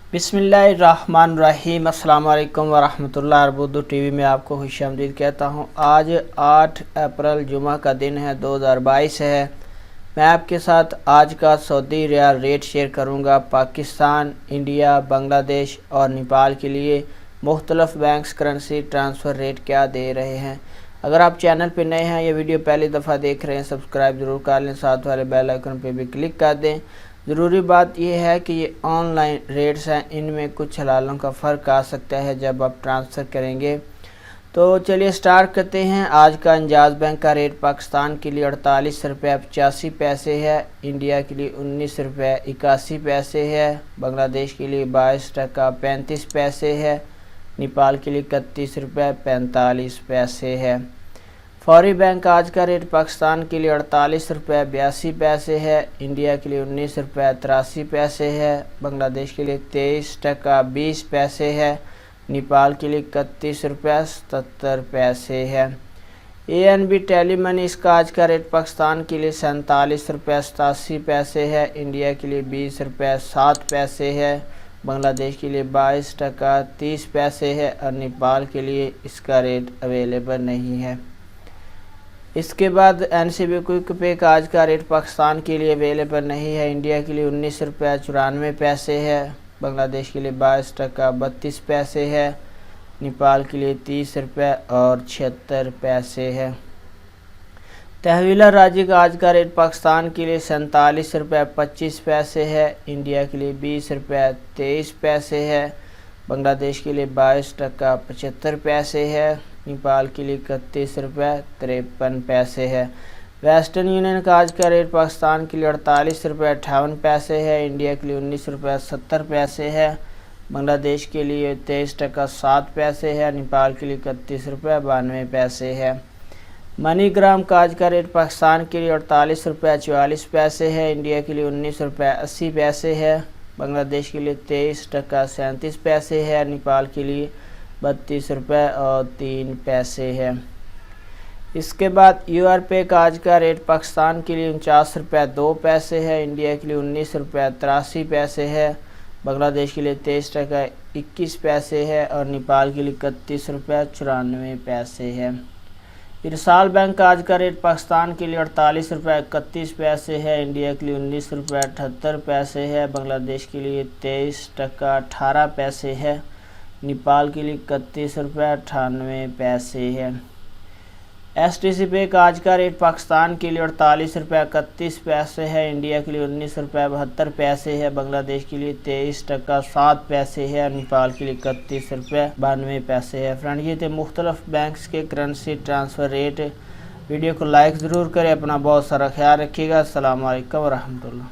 बिस्मिल्लाहिर्रहमानिर्रहीम। अस्सलाम वालेकुम वरहमतुल्लाहि। उर्दू टीवी में आपको खुशामदीद कहता हूँ। आज 8 अप्रैल जुमा का दिन है, 2022 है। मैं आपके साथ आज का सऊदी रियाल रेट शेयर करूँगा। पाकिस्तान, इंडिया, बांग्लादेश और नेपाल के लिए मुख्तलिफ बैंक्स करेंसी ट्रांसफ़र रेट क्या दे रहे हैं। अगर आप चैनल पर नए हैं, ये वीडियो पहली दफ़ा देख रहे हैं, सब्सक्राइब ज़रूर कर लें, साथ वाले बेल आइकन पर भी क्लिक कर दें। ज़रूरी बात यह है कि ये ऑनलाइन रेट्स हैं, इनमें कुछ हलालों का फ़र्क आ सकता है जब आप ट्रांसफ़र करेंगे। तो चलिए स्टार्ट करते हैं। आज का इंजाज़ बैंक का रेट पाकिस्तान के लिए 48 रुपये 85 पैसे है, इंडिया के लिए 19 रुपये 81 पैसे है, बांग्लादेश के लिए 22 टका 35 पैसे है, नेपाल के लिए 31 रुपये 45 पैसे है। फौरी बैंक आज का रेट पाकिस्तान के लिए 48 रुपये 82 पैसे है, इंडिया के लिए 19 रुपये 83 पैसे है, बांग्लादेश के लिए 23 टका 20 पैसे है, नेपाल के लिए 31 रुपये 77 पैसे है। ANB टेली मनी इसका आज का रेट पाकिस्तान के लिए 47 रुपये 87 पैसे है, इंडिया के लिए 20 रुपये 7 पैसे है, बांग्लादेश के लिए 22 टका 30 पैसे है और नेपाल के लिए इसका रेट अवेलेबल नहीं है। इसके बाद NCB क्विक पे का आज का रेट पाकिस्तान के लिए अवेलेबल नहीं है, इंडिया के लिए 19 रुपये 94 पैसे है, बांग्लादेश के लिए 22 टका 32 पैसे है, नेपाल के लिए 30 रुपये और 76 पैसे है। तहवीला राजी का आज का रेट पाकिस्तान के लिए 47 रुपये 25 पैसे है, इंडिया के लिए 20 रुपये 23 पैसे है, बांग्लादेश के लिए 22 टका 75 पैसे है, नेपाल के लिए 31 रुपये 53 पैसे है। वेस्टर्न यूनियन का आज का रेट पाकिस्तान के लिए 48 रुपये 58 पैसे है, इंडिया के लिए 19 रुपये 70 पैसे है, बांग्लादेश के लिए 23 टका 7 पैसे है, नेपाल के लिए 31 रुपये 92 पैसे है। मनीग्राम का आज का रेट पाकिस्तान के लिए 48 रुपये 44 पैसे है, इंडिया के लिए 19 रुपये 80 पैसे है, बांग्लादेश के लिए 23 टका 37 पैसे है, नेपाल के लिए 32 रुपये और 3 पैसे है। इसके बाद URP का आज का रेट पाकिस्तान के लिए 49 रुपये 2 पैसे है, इंडिया के लिए 19 रुपये 83 पैसे है, बांग्लादेश के लिए 23 टका 21 पैसे है और नेपाल के लिए 31 रुपये 94 पैसे है। इरसाल बैंक का आज का रेट पाकिस्तान के लिए 48 रुपये 31 पैसे है, इंडिया के लिए 19 रुपये 78 पैसे है, बांग्लादेश के लिए 23 टका 18 पैसे है, नेपाल के लिए 31 रुपये 98 पैसे है। STC पे का आज का रेट पाकिस्तान के लिए 48 रुपये 31 पैसे है, इंडिया के लिए 19 रुपये 72 पैसे है, बांग्लादेश के लिए 23 टका 7 पैसे है, नेपाल के लिए 31 रुपये 92 पैसे है। फ्रेंड, ये थे मुख्तलिफ बैंक्स के करेंसी ट्रांसफ़र रेट। वीडियो को लाइक ज़रूर करें, अपना बहुत सारा ख्याल रखिएगा। अस्सलाम वालेकुम वरहमतुल्लाह।